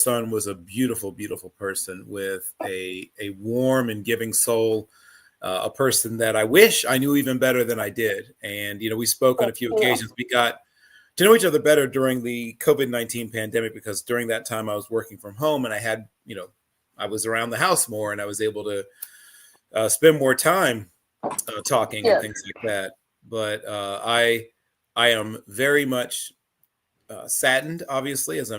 son was a beautiful, beautiful person with a warm and giving soul, a person that I wish I knew even better than I did. And, we spoke on a few occasions. We got to know each other better during the COVID-19 pandemic, because during that time I was working from home and I had, I was around the house more and I was able to spend more time talking and things like that. But I am very much saddened, obviously, as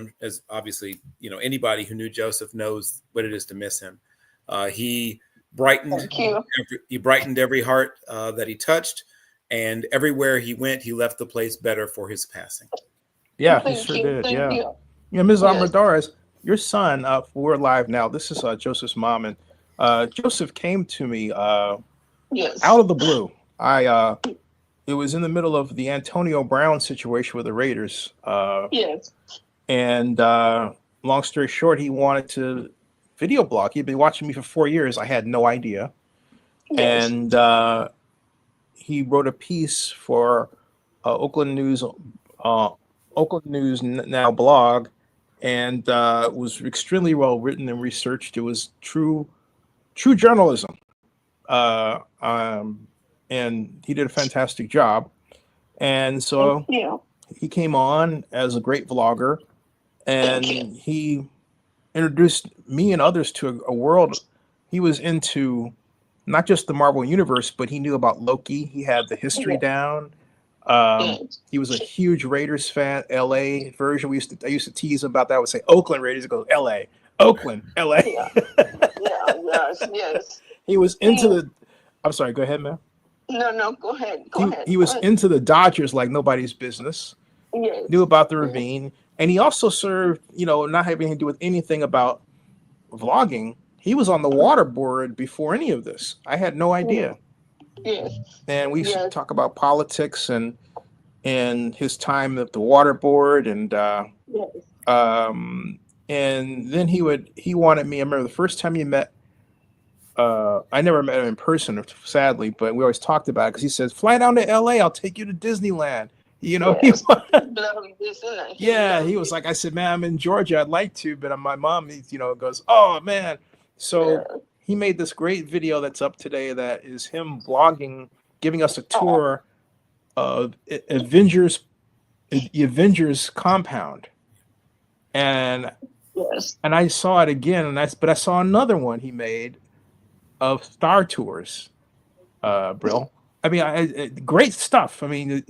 obviously, anybody who knew Joseph knows what it is to miss him. He brightened every heart that he touched, and everywhere he went, he left the place better for his passing. Yeah, he sure did. Yeah. Ms. Armendariz, your son, we're live now. This is Joseph's mom, and Joseph came to me out of the blue. It was in the middle of the Antonio Brown situation with the Raiders. And long story short, he wanted to video blog. He'd been watching me for 4 years. I had no idea. And he wrote a piece for Oakland News Now blog, and it was extremely well written and researched. It was true journalism. And he did a fantastic job. And so he came on as a great vlogger, and he introduced me and others to a world. He was into not just the Marvel Universe, but he knew about Loki. He had the history down. He was a huge Raiders fan, LA version. I used to tease him about that. I would say Oakland Raiders. He goes, LA, Oakland, LA. Yes. He was into the, I'm sorry, go ahead, man. No, go ahead. He was into the Dodgers like nobody's business. Knew about the ravine. And he also served, not having to do with anything about vlogging. He was on the water board before any of this. I had no idea. And we used to talk about politics and his time at the water board, and then he wanted me. I remember the first time he met. I never met him in person, sadly, but we always talked about it because he says, "Fly down to LA, I'll take you to Disneyland." He was like, I said, "Man, I'm in Georgia. I'd like to," but my mom, goes, "Oh man." So he made this great video that's up today that is him vlogging, giving us a tour of the Avengers compound. And I saw it again, but I saw another one he made of Star Tours, Brill. I mean, great stuff. I mean,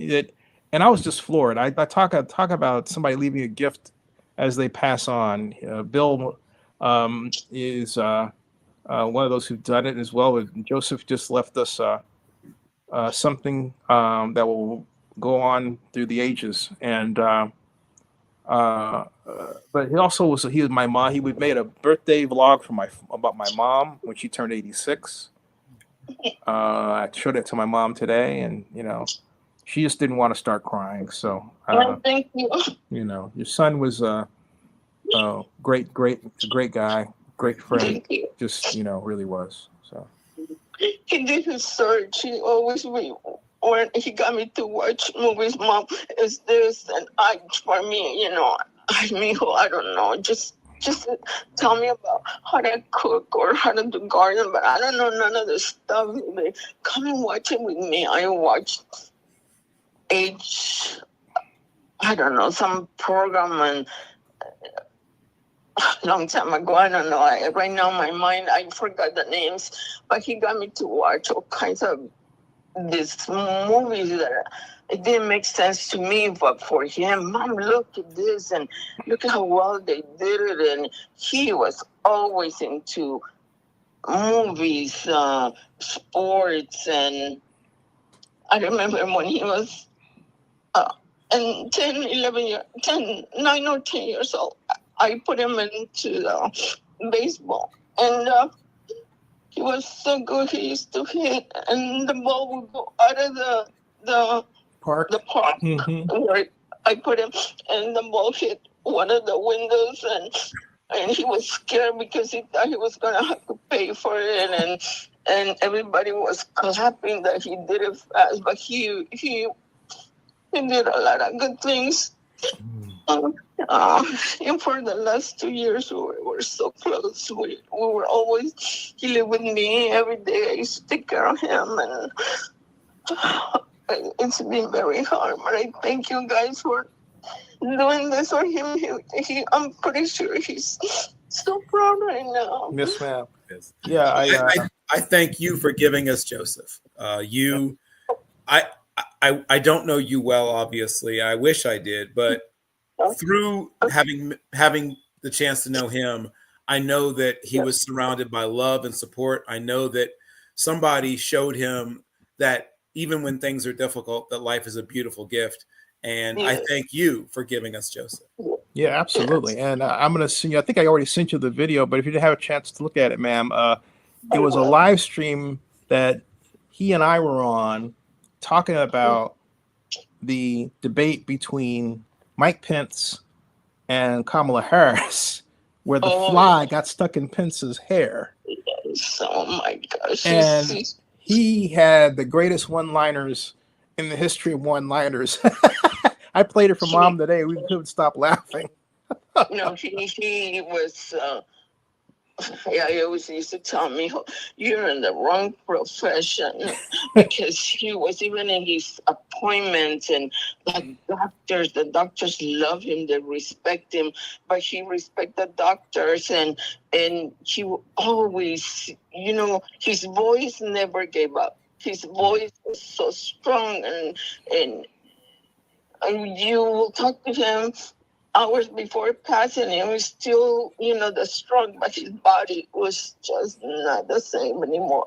and I was just floored. I talk about somebody leaving a gift as they pass on. Bill is one of those who've done it as well. Joseph just left us something that will go on through the ages. And but he was my mom. He made a birthday vlog about my mom when she turned 86. I showed it to my mom today, and she just didn't want to start crying. So thank you. Your son was a great guy, great friend. Just really was. So he did his search. He always when he got me to watch movies. Mom, is this? And for me, I don't know. Just tell me about how to cook or how to do garden, but I don't know none of the stuff. They come and watch it with me. I watched some program and long time ago. I don't know. Right now, my mind, I forgot the names, but he got me to watch all kinds of these movies that it didn't make sense to me, but for him, Mom, look at this and look at how well they did it. And he was always into movies, sports, and I remember when he was 9 or 10 years old, I put him into baseball, and he was so good. He used to hit, and the ball would go out of the park. Where I put him, and the ball hit one of the windows, and he was scared because he thought he was gonna have to pay for it, and everybody was clapping that he did it fast, but he did a lot of good things. And for the last 2 years, we were so close. We were always, he lived with me every day. I used to take care of him, and it's been very hard. But I thank you guys for doing this for him. I'm pretty sure he's so proud right now. Yes, ma'am. Yes. Yeah, I thank you for giving us Joseph. I don't know you well, obviously. I wish I did, but through having the chance to know him, I know that he was surrounded by love and support. I know that somebody showed him that even when things are difficult, that life is a beautiful gift. And I thank you for giving us Joseph. Yeah, absolutely. And I'm going to send you, I think I already sent you the video, but if you didn't have a chance to look at it, ma'am, it was a live stream that he and I were on talking about the debate between Mike Pence and Kamala Harris, where the fly got stuck in Pence's hair. Oh my gosh. And he had the greatest one-liners in the history of one-liners. I played it for Mom today. We couldn't stop laughing. No, he was. He always used to tell me, "You're in the wrong profession," because he was even in his appointments, and the doctors love him, they respect him, but he respect the doctors, and he always, his voice never gave up. His voice was so strong, and you will talk to him hours before passing, and he was still, the strong, but his body was just not the same anymore,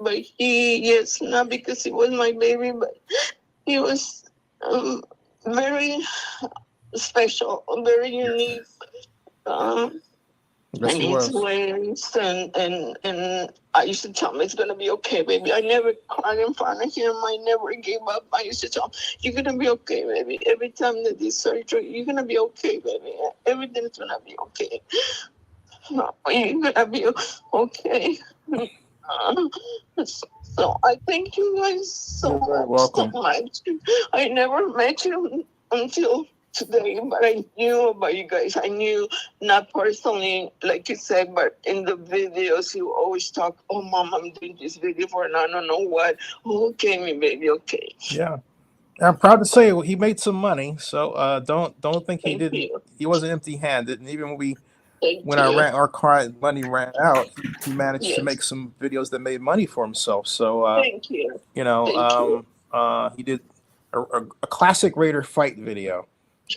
But he, yes, not because he was my baby, but he was very special, very unique. And his ways, and I used to tell him, it's going to be okay, baby. I never cried in front of him. I never gave up. I used to tell him, you're going to be okay, baby. Every time that this surgery, you're going to be okay, baby. Everything's going to be okay. You're going to be okay. So I thank you guys so much. I never met you until today, but I knew about you guys. I knew, not personally, like you said, but in the videos, you always talk, oh, Mom, I'm doing this video for and I don't know what. Okay, me baby, okay. Yeah. I'm proud to say he made some money, so don't think he didn't. He wasn't empty-handed, and even when our money ran out, he managed to make some videos that made money for himself. So thank you. He did a classic Raider fight video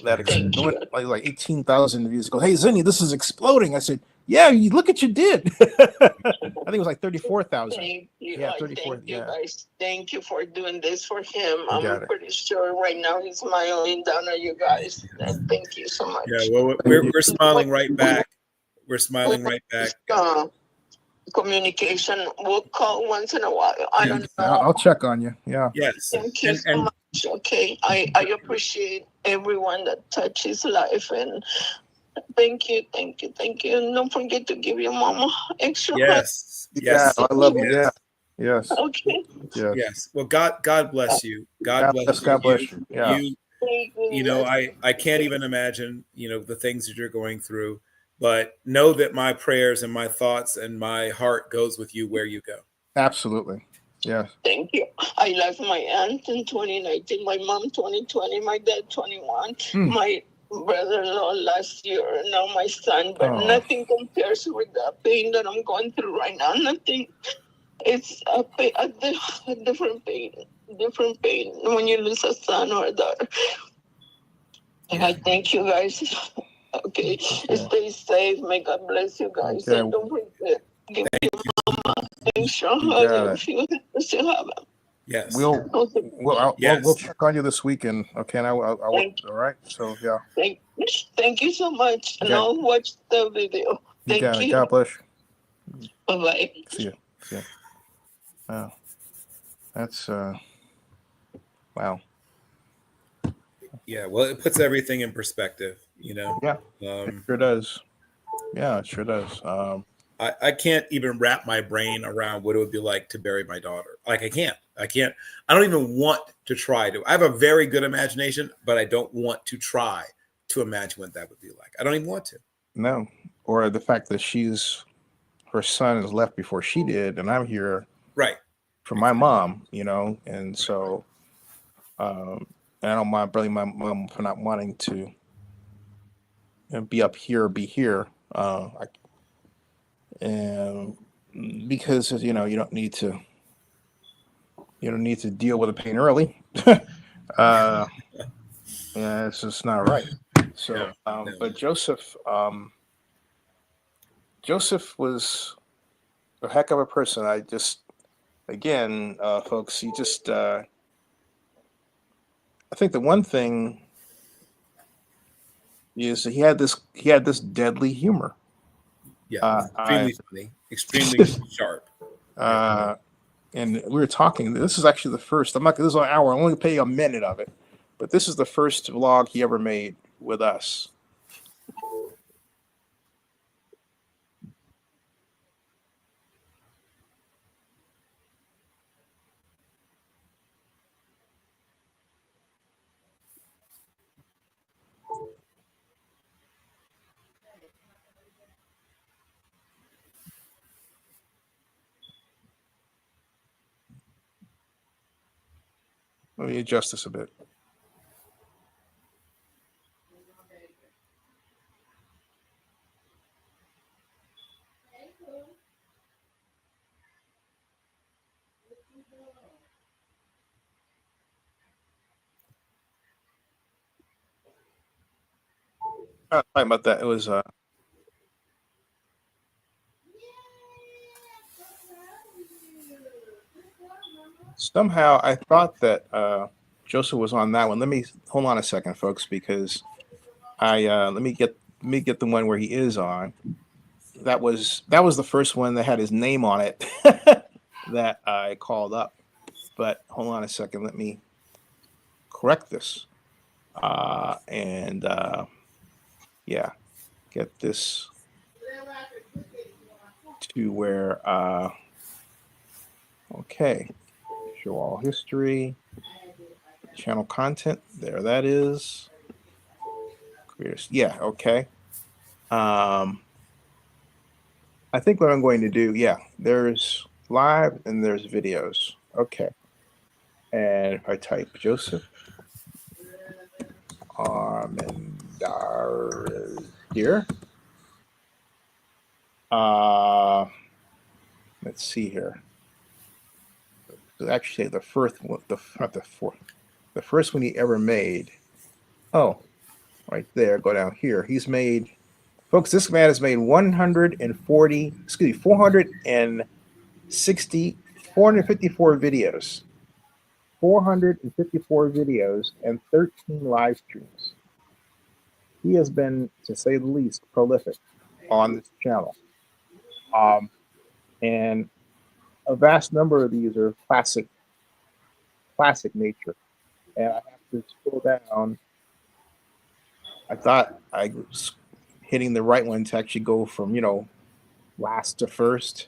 that went like 18,000 views. Go, hey Zennie, this is exploding. I said, yeah, you look what you did. I think it was like 34,000. Thank you. Yeah, 34. Thank you guys. Thank you for doing this for him. I'm pretty sure right now he's smiling down at you guys. Thank you so much. Yeah, well, we're smiling right back. We're smiling right back. Communication. We'll call once in a while. I don't know. I'll check on you. Yeah. Yes. Thank you so much. Okay. I appreciate everyone that touches life, and thank you. And don't forget to give your mama extra. Yes. Yes. I love you. Yeah. Yes. Okay. Yes. Well, God bless you. God bless you. Yeah. I can't even imagine, the things that you're going through, but know that my prayers and my thoughts and my heart goes with you where you go. Absolutely. Yeah. Thank you. I lost my aunt in 2019, my mom 2020, my dad 21, my brother-in-law last year, and now my son, but nothing compares with the pain that I'm going through right now. Nothing. It's a different pain when you lose a son or a daughter. And I thank you guys. Okay. Stay safe. May God bless you guys. Okay. And don't forget, give your mama extra hug if you still have it. Yes. We'll check on you this weekend. Okay. And I'll all right. So yeah. Thank you so much. And I'll watch the video. Thank you. God bless you. Bye-bye. See you. Wow. That's wow. Yeah, well, it puts everything in perspective, Yeah, it sure does. Yeah, it sure does. I can't even wrap my brain around what it would be like to bury my daughter. Like I can't. I don't even want to try to. I have a very good imagination, but I don't want to try to imagine what that would be like. I don't even want to. No. Or the fact that her son has left before she did, and I'm here Right. for my mom, you know, and so and I don't mind really my mom for not wanting to be up here or be here. And because you know you don't need to deal with the pain early. Yeah, it's just not right. So, but Joseph was a heck of a person. I just, again, folks, he just, I think the one thing is that he had this deadly humor. Yeah, extremely funny, extremely sharp. And we were talking. This is actually the first. This is an hour. I'm only gonna pay you a minute of it, but this is the first vlog he ever made with us. Let me adjust this a bit. Sorry about that. It was somehow I thought that Joseph was on that one. Let me hold on a second, folks, because let me get the one where he is on. That was the first one that had his name on it that I called up. But hold on a second. Let me correct this. Yeah, get this to where okay, show all history, channel content, there that is. Yeah, okay. I think what I'm going to do, yeah, there's live and there's videos. Okay. And if I type Joseph Armendariz here. Let's see here. Actually, the first one, the first one he ever made. Oh, right there. Go down here. He's made, folks. This man has made 454 videos. 454 videos and 13 live streams. He has been, to say the least, prolific on this channel. And a vast number of these are classic nature. And I have to scroll down. I thought I was hitting the right one to actually go from, last to first.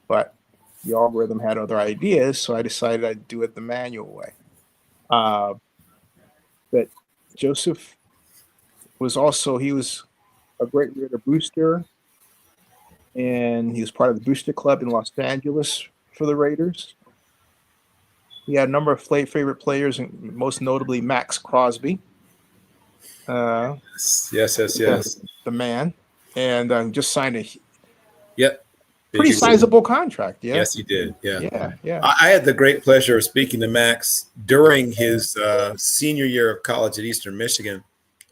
But the algorithm had other ideas, so I decided I'd do it the manual way. But Joseph was also, he was a great Raider booster, and he was part of the booster club in Los Angeles for the Raiders. He had a number of favorite players, and most notably Max Crosby. Yes. The man, and just signed a pretty sizable contract. Yeah. Yes, he did. Yeah. I had the great pleasure of speaking to Max during his senior year of college at Eastern Michigan.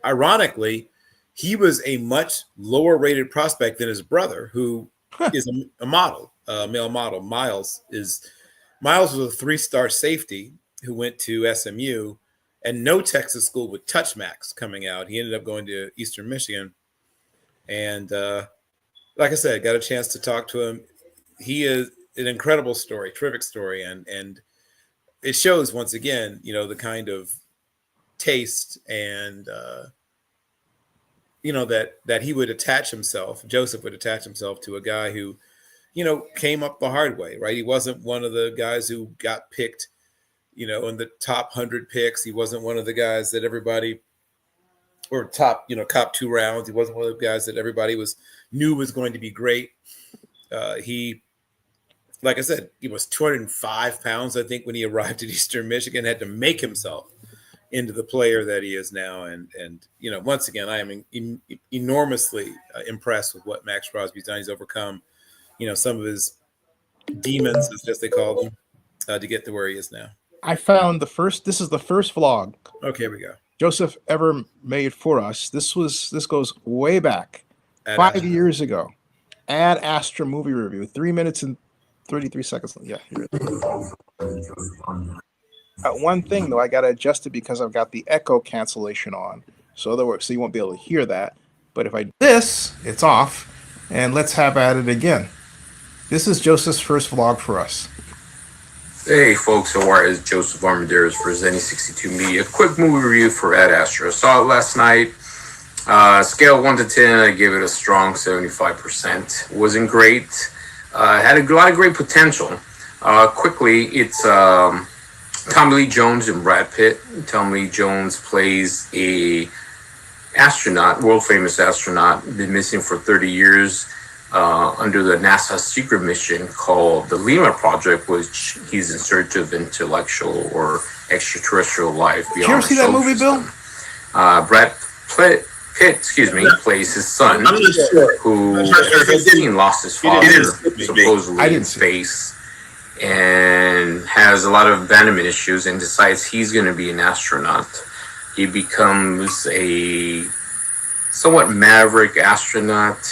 Ironically, he was a much lower rated prospect than his brother, who is a model, male model. Miles was a 3-star safety who went to SMU, and no Texas school would touch Max coming out. He ended up going to Eastern Michigan. And like I said, got a chance to talk to him. He is an incredible story, terrific story. And it shows, once again, the kind of taste and that he would attach himself, Joseph would attach himself to a guy who, came up the hard way, right? He wasn't one of the guys who got picked, in the top 100 picks. He wasn't one of the guys that everybody, or top 2 rounds. He wasn't one of the guys that everybody knew was going to be great. He, like I said, he was 205 pounds, I think, when he arrived at Eastern Michigan, had to make himself into the player that he is now. And once again, I am enormously impressed with what Max Crosby's done. He's overcome, some of his demons, as they call them, to get to where he is now. I found this is the first vlog. Okay, here we go. Joseph ever made for us. This goes way back, 5 years ago. Ad Astra movie review, 3 minutes and 33 seconds. Yeah. Here it is. One thing though, I got to adjust it because I've got the echo cancellation on. So you won't be able to hear that. But if I do this, it's off. And let's have at it again. This is Joseph's first vlog for us. Hey folks, how are you? It's Joseph Armendariz for Zennie62 Media. Quick movie review for Ad Astra. Saw it last night. Scale 1 to 10, I gave it a strong 75%. Wasn't great. Had a lot of great potential. Quickly, it's Tommy Lee Jones and Brad Pitt. Tommy Lee Jones plays a astronaut, world famous astronaut, been missing for 30 years. Under the NASA secret mission called the Lima Project, which he's in search of intellectual or extraterrestrial life beyond. Did you ever see that movie, Bill? Brad Pitt, plays his son, who at 15 lost his father, supposedly in space, and has a lot of abandonment issues, and decides he's going to be an astronaut. He becomes a somewhat maverick astronaut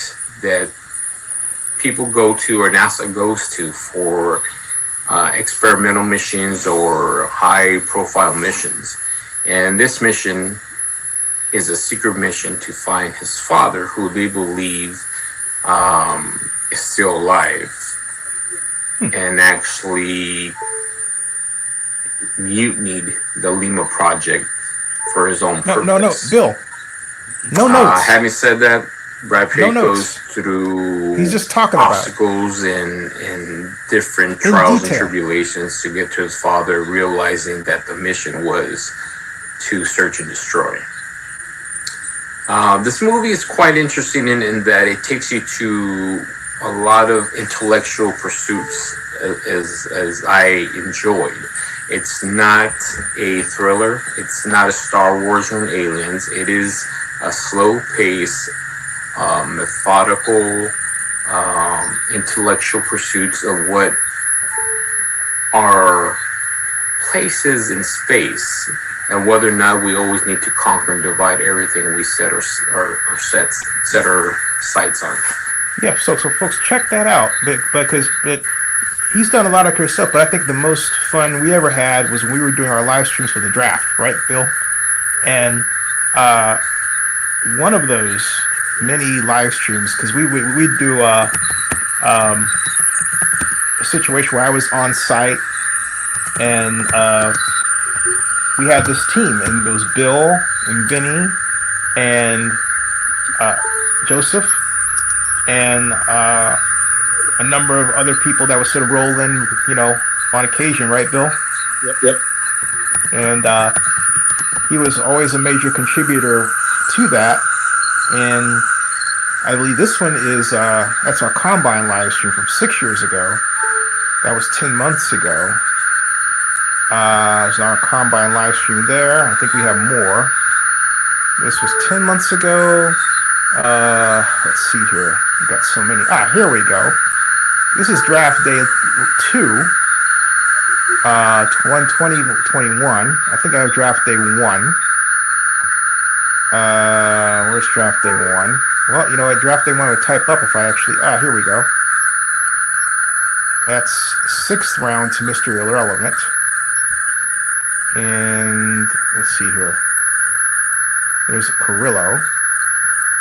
that people go to, or NASA goes to, for experimental missions or high-profile missions. And this mission is a secret mission to find his father, who they believe is still alive, and actually mutinied the Lima Project for his own purpose. No, Bill. No notes. Having said that, Brad Pitt goes through He's just talking obstacles and different trials and tribulations to get to his father, realizing that the mission was to search and destroy. This movie is quite interesting in that it takes you to a lot of intellectual pursuits, as I enjoyed. It's not a thriller. It's not a Star Wars or an Aliens. It is a slow pace, methodical, intellectual pursuits of what are places in space, and whether or not we always need to conquer and divide everything we set our sights on. Yeah, so folks, check that out, because he's done a lot of great stuff, but I think the most fun we ever had was when we were doing our live streams for the draft, right, Bill? And one of those many live streams, because we do a situation where I was on site, and we had this team, and it was Bill and Vinny and Joseph and a number of other people that would sort of roll in, on occasion, right, Bill? Yep. And he was always a major contributor to that. And I believe this one is that's our Combine live stream from 6 years ago. That was 10 months ago. There's our Combine live stream there. I think we have more. This was 10 months ago. Let's see here. We got so many. Here we go. This is draft day 2. 2021. I think I have draft day 1. Where's draft day 1? Well, you know what? Draft day 1 would type up if I actually. Here we go. That's 6th round to Mr. Irrelevant. And let's see here. There's a Carrillo.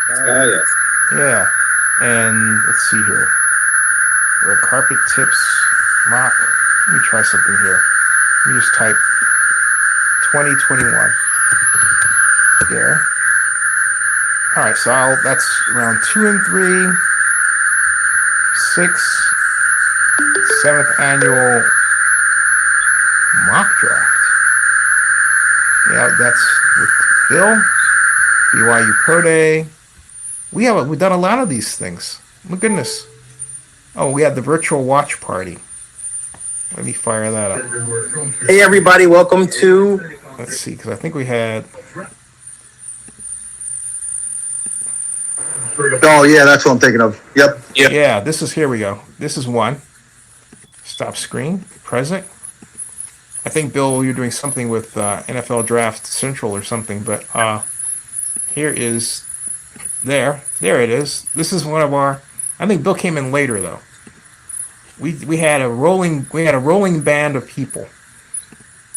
Yes. Yeah. And let's see here. Red carpet tips mock. Let me try something here. Let me just type 2021. There. All right, so that's round 2 and 3, 6th, 7th annual mock draft. Yeah, that's with Bill, BYU Pro Day. We've done a lot of these things. My goodness. Oh, we had the virtual watch party. Let me fire that up. Hey, everybody, welcome to. Let's see, because I think we had. Oh, yeah, that's what I'm thinking of. Yep. Yeah, here we go. This is one. Stop screen, present. I think, Bill, you're doing something with NFL Draft Central or something, but here is. There it is. This is one of our. I think Bill came in later though. We had a rolling band of people,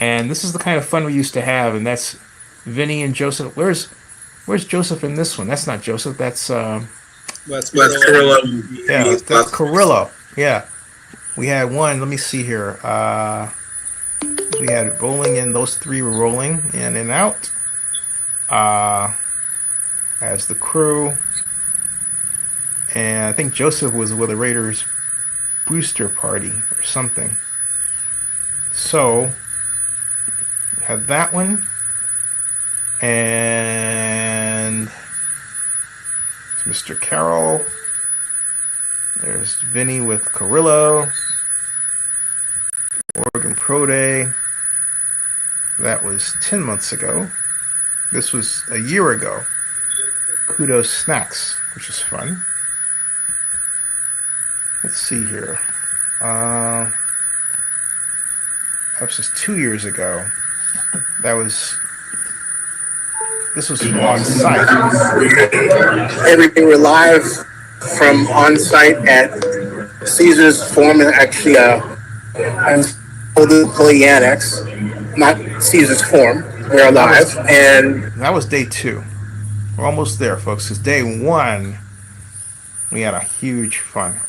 and this is the kind of fun we used to have. And that's Vinny and Joseph. Where's Joseph in this one? That's not Joseph. That's Carrillo. Yeah, that's Carrillo. Yeah, we had one. Let me see here. We had rolling in. Those three were rolling in and out. As the crew. And I think Joseph was with a Raiders booster party or something. So, we had that one. And Mr. Carroll. There's Vinny with Carrillo. Oregon Pro Day. That was 10 months ago. This was a year ago. Kudos Snacks, which is fun. Let's see here. That was just 2 years ago. This was on site. Everything we're live from on site at Caesar's Forum, and actually, I'm holding the Employee Annex, not Caesar's Forum. We're live, and that was day 2. We're almost there, folks. Because day 1, we had a huge fun.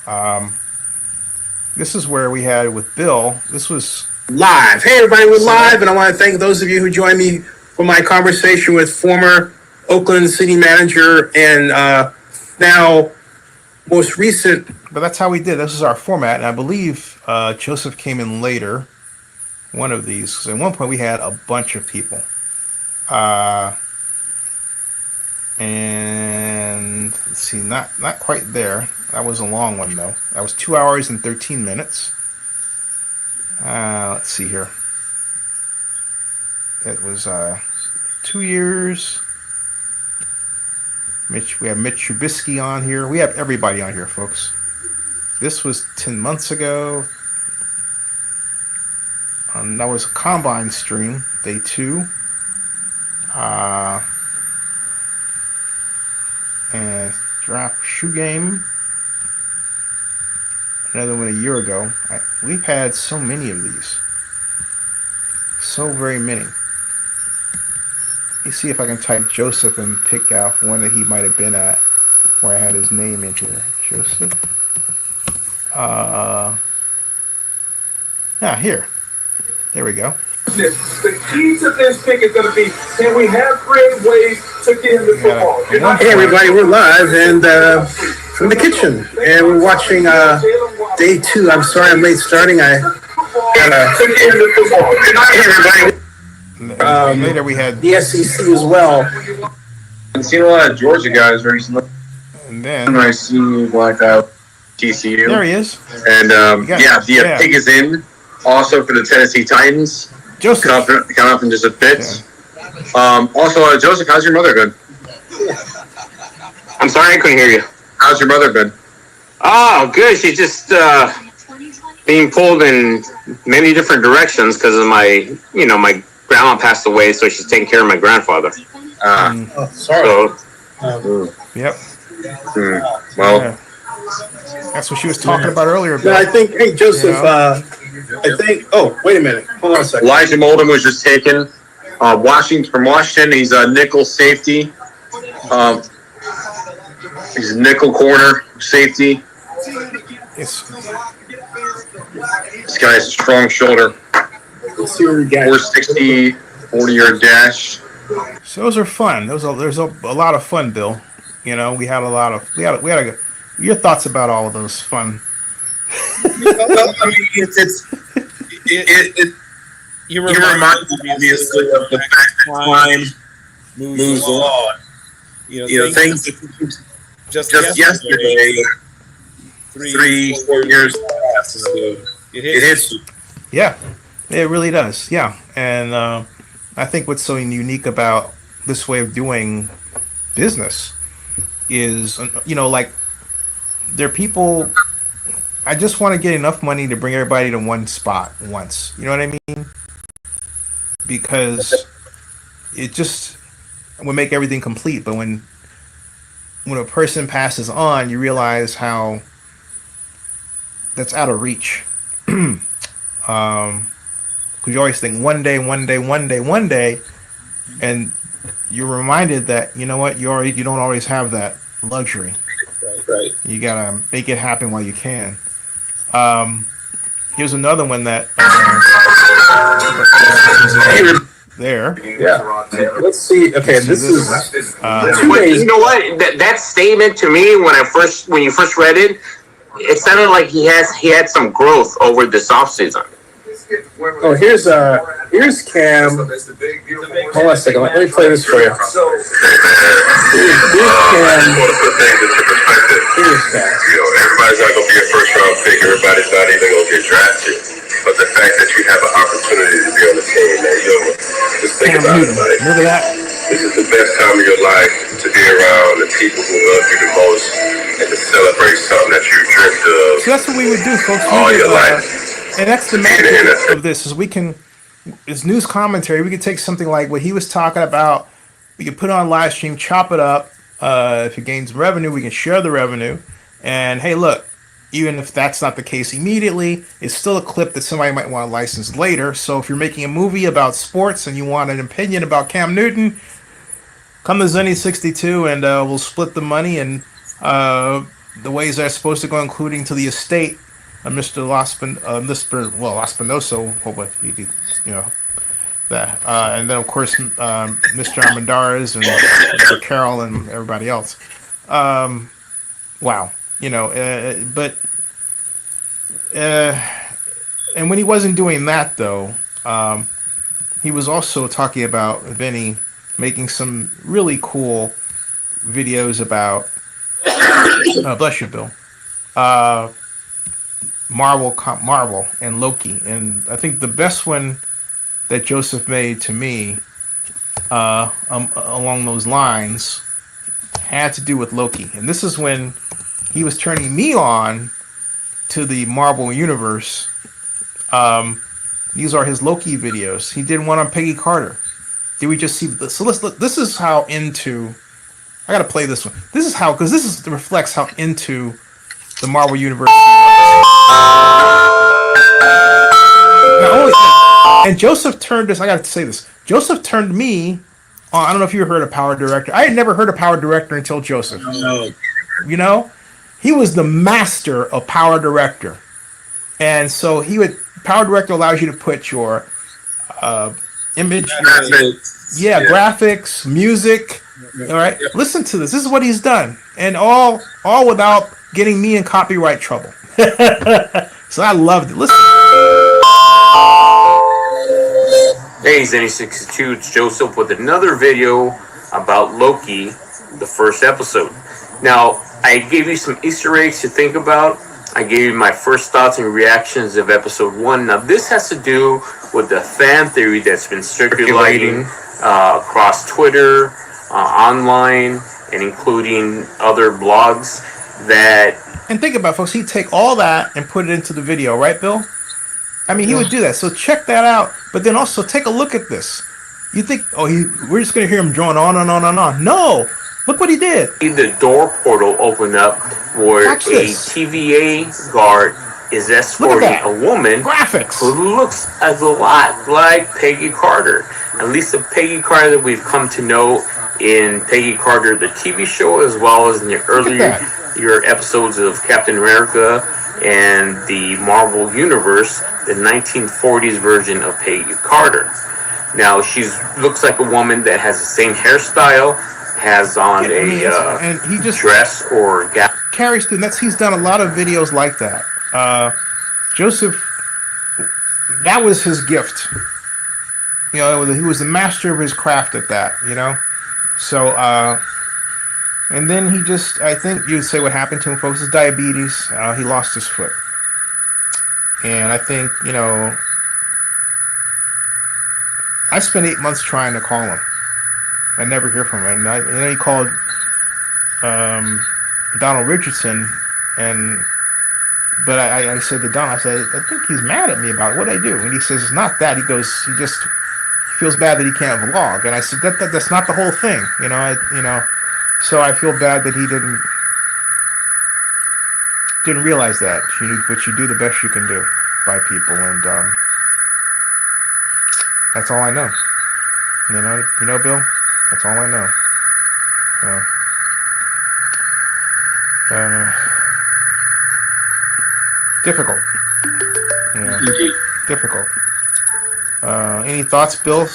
This is where we had with Bill. This was live. Hey, everybody, we're live, and I want to thank those of you who joined me for my conversation with former Oakland City Manager and now most recent. But that's how we did. This is our format, and I believe Joseph came in later. One of these. Because at one point we had a bunch of people. And let's see, not quite there. That was a long one though. That was 2 hours and 13 minutes. Let's see here. It was 2 years. We have Mitch Trubisky on here. We have everybody on here, folks. This was 10 months ago. That was a combine stream, day 2. And draft shoe game. Another one a year ago. We've had so many of these. So very many. Let me see if I can type Joseph and pick out one that he might have been at where I had his name in here. Joseph. Here. There we go. The key to this pick is going to be, can we have creative ways to get him the football? Hey, everybody, we're live and from the kitchen, and we're watching day 2. I'm sorry I'm late starting. I got Hey, everybody. Later we had the SEC as well. I've seen a lot of Georgia guys recently. And then I see Blackout TCU. There he is. And the pig is in. Also for the Tennessee Titans. Joseph. Coming up in just a bit. Also, Joseph, how's your mother been? I'm sorry, I couldn't hear you. How's your mother been? Oh, good. She's just being pulled in many different directions because of my grandma passed away, so she's taking care of my grandfather. Sorry. Yep. Well, that's what she was talking about earlier. No, I think, hey, Joseph, oh, wait a minute. Hold on a second. Elijah Molden was just taken. From Washington. He's a nickel safety. He's a nickel corner safety. Yes. This guy has a strong shoulder. Let's see what we got. 460, 40-yard dash. So those are fun. There's a lot of fun, Bill. You know, we had a your thoughts about all of those fun. Well, I mean, you're reminded obviously of the fact that time moves along. Things that just yesterday, 3-4 years past, it hits you. Yeah, it really does. Yeah, and I think what's so unique about this way of doing business is, like, there are people. I just want to get enough money to bring everybody to one spot once. You know what I mean? Because it just would make everything complete. But when a person passes on, you realize how that's out of reach. Because you always think one day, and you're reminded that, you know what, you don't always have that luxury. Right. You gotta make it happen while you can. Here's another one that there. Yeah. Let's see. Okay, this is. But you know what? That statement to me, when you first read it, it sounded like he had some growth over this off season. Oh, here's Cam. Hold on a second. Let me play this for you. Here's Cam. Here's Cam. Everybody's not going to be a first round pick. Everybody's not even going to get drafted. But the fact that you have an opportunity to be on the team, man, just think about it. Look at that. This is the best time of your life to be around the people who love you the most and to celebrate something that you dreamt of. So that's what we would do, folks. All your life. And that's the magic of this, is it's news commentary. We could take something like what he was talking about. We could put it on live stream, chop it up. If it gains revenue, we can share the revenue. And hey, look, even if that's not the case immediately, it's still a clip that somebody might want to license later. So if you're making a movie about sports and you want an opinion about Cam Newton, come to Zennie62 and we'll split the money and the ways they're supposed to go, including to the estate of Mr. Espinoso, that, and then of course Mr. Armendariz and Mr. Carroll and everybody else. Wow, but and when he wasn't doing that though, he was also talking about Vinny making some really cool videos about bless you, Bill. Marvel and Loki, and I think the best one that Joseph made to me along those lines had to do with Loki, and this is when he was turning me on to the Marvel universe. These are his Loki videos. He did one on Peggy Carter. Did we just see this? So let's look. This is how into. I gotta play this one. This is how, because this reflects how into the Marvel universe. And Joseph turned this. I got to say this. Joseph turned me on. I don't know if you heard of Power Director. I had never heard of Power Director until Joseph. No. He was the master of Power Director, and so Power Director allows you to put your image, graphics, music. All right, listen to this. This is what he's done, and all without getting me in copyright trouble. So I loved it. Listen. Hey, Zennie62, it's Joseph with another video about Loki, the first episode. Now, I gave you some Easter eggs to think about. I gave you my first thoughts and reactions of episode 1. Now, this has to do with the fan theory that's been circulating across Twitter, online, and including other blogs that... And think about it, folks. He'd take all that and put it into the video, right, Bill? I mean, he would do that. So check that out. But then also take a look at this. You think, we're just going to hear him drone on and on and on. No. Look what he did. The door portal opened up where a TVA guard is escorting a woman who looks a lot like Peggy Carter. At least the Peggy Carter that we've come to know in Peggy Carter, the TV show, as well as in the earlier episodes of Captain America and the Marvel Universe, the 1940s version of Peggy Carter. Now, she looks like a woman that has the same hairstyle, has on and he just dress or carries through. He's done a lot of videos like that. Joseph, that was his gift. He was the master of his craft at that. So and then he just, I think you'd say what happened to him, folks, is diabetes. He lost his foot, and I think I spent 8 months trying to call him. I never hear from him. And then he called Donald Richardson, but I said to Donald, I think he's mad at me about what I do. And he says, it's not that. He goes, he feels bad that he can't vlog. And I said, that's not the whole thing. So I feel bad that he didn't realize that. But you do the best you can do by people. And that's all I know. Bill? That's all I know. Difficult. Difficult. Any thoughts, Bill?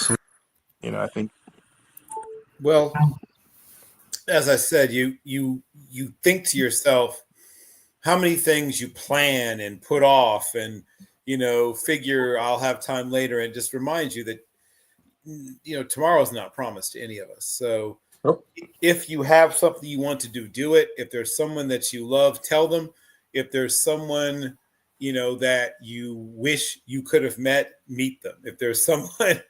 I think. Well, as I said, you think to yourself how many things you plan and put off, and figure I'll have time later, and just remind you that tomorrow's not promised to any of us. So if you have something you want to do it. If there's someone that you love, tell them. If there's someone that you wish you could have met, meet them. If there's someone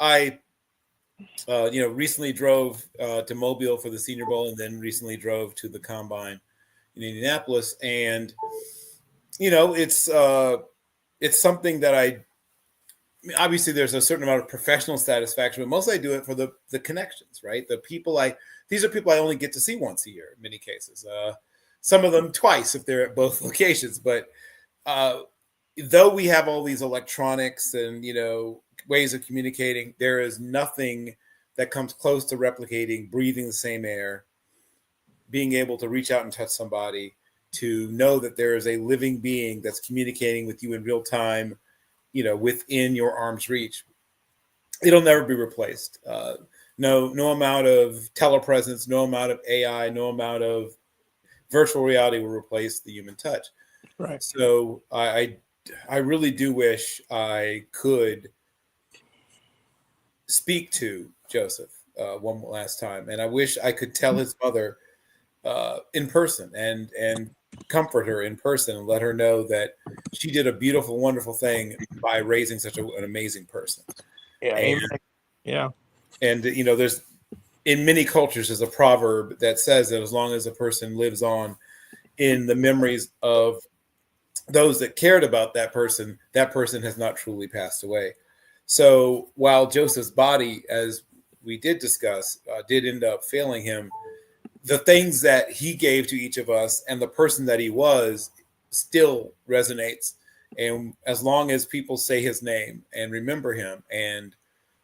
I recently drove to Mobile for the Senior Bowl, and then recently drove to the Combine in Indianapolis, and it's something that obviously there's a certain amount of professional satisfaction, but mostly I do it for the connections, right? The people these are people I only get to see once a year in many cases. Some of them twice if they're at both locations. But though we have all these electronics and, ways of communicating, there is nothing that comes close to replicating breathing the same air, being able to reach out and touch somebody, to know that there is a living being that's communicating with you in real time, within your arm's reach. It'll never be replaced. No amount of telepresence, no amount of AI, no amount of virtual reality will replace the human touch. Right. So I really do wish I could speak to Joseph one last time, and I wish I could tell his mother in person and comfort her in person and let her know that she did a beautiful, wonderful thing by raising such an amazing person. Yeah. And there's, in many cultures, there's a proverb that says that as long as a person lives on in the memories of those that cared about that person has not truly passed away. So while Joseph's body, as we did discuss, did end up failing him, the things that he gave to each of us and the person that he was still resonates. And as long as people say his name and remember him and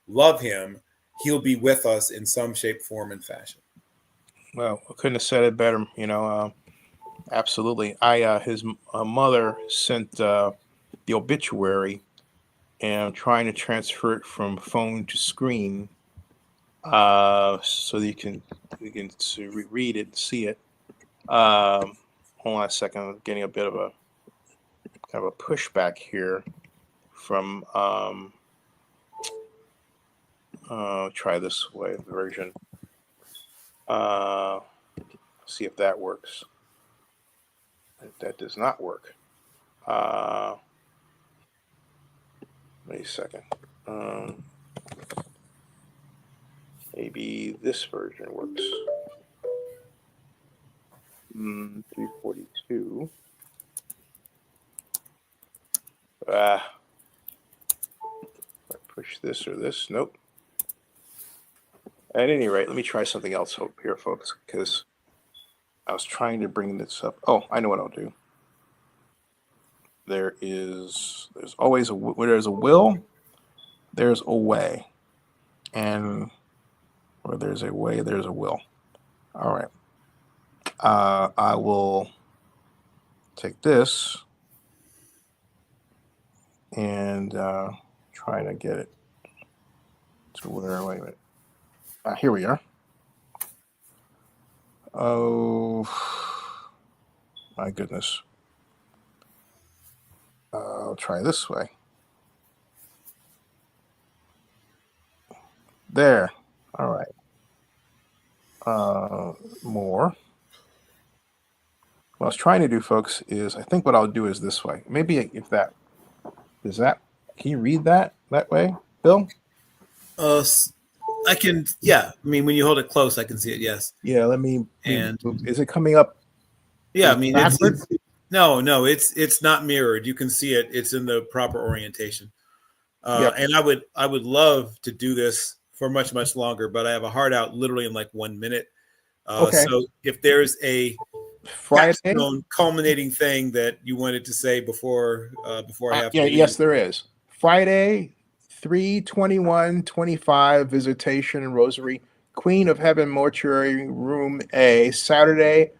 love him, he'll be with us in some shape, form, and fashion. Well, I couldn't have said it better. Absolutely. His mother sent the obituary, and I'm trying to transfer it from phone to screen, so that you can read it and see it. Hold on a second. I'm getting a bit of a kind of a pushback here from. Try this way version. See if that works. That does not work. Wait a second. Maybe this version works. 342. I push this or this. Nope. At any rate, let me try something else here, folks, because I was trying to bring this up. Oh, I know what I'll do. There's always where there's a will, there's a way. And where there's a way, there's a will. All right. I will take this and try to get it to where, wait a minute. Here we are. Oh, my goodness. I'll try this way. There. All right. More. What I was trying to do, folks, is I think what I'll do is this way. Maybe if that is that. Can you read that way, Bill? I can. Yeah. I mean, when you hold it close, I can see it. Yes. Yeah. Let me. And is it coming up? Yeah. I mean, it's no. It's not mirrored. You can see it. It's in the proper orientation. Yep. And I would love to do this for much longer, but I have a hard out literally in like 1 minute. Okay. So if there's a Friday culminating thing that you wanted to say before I have to leave. Yes, there is. Friday, 3/21/25 visitation in Rosary, Queen of Heaven Mortuary Room A. Saturday,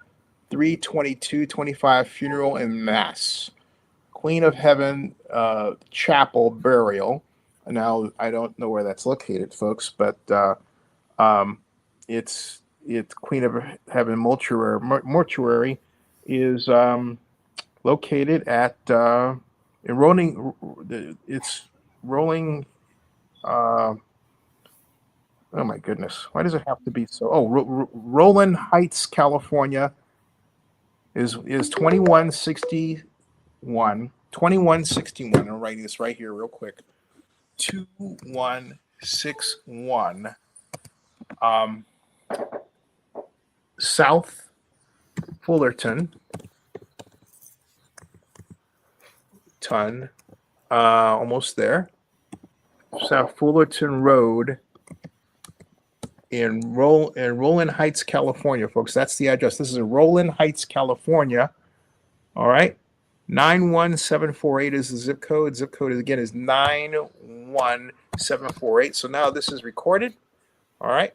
3/22/25 funeral and mass. Queen of Heaven Chapel burial. Now I don't know where that's located, folks, but it's Queen of Heaven mortuary is located at it's rolling. Oh my goodness! Why does it have to be so? Oh, Roland Heights, California is 2161. 2161. I'm writing this right here, real quick. 2161. South Fullerton. Almost there. South Fullerton Road in Roland Heights, California, folks. That's the address. This is in Roland Heights, California. All right. 91748 is the zip code. Zip code again is 91748. So now this is recorded. All right.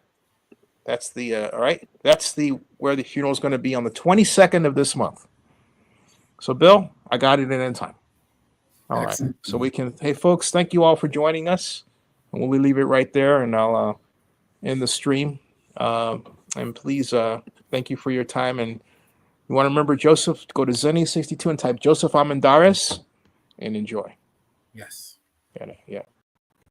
That's the all right. That's the where the funeral is going to be on the 22nd of this month. So Bill, I got it in time. All Excellent. Right. So we can. Hey folks, thank you all for joining us. And we'll leave it right there, and I'll end the stream. And please, thank you for your time. And you want to remember Joseph? Go to Zennie62 and type Joseph Armendariz and enjoy. Yes. Yeah.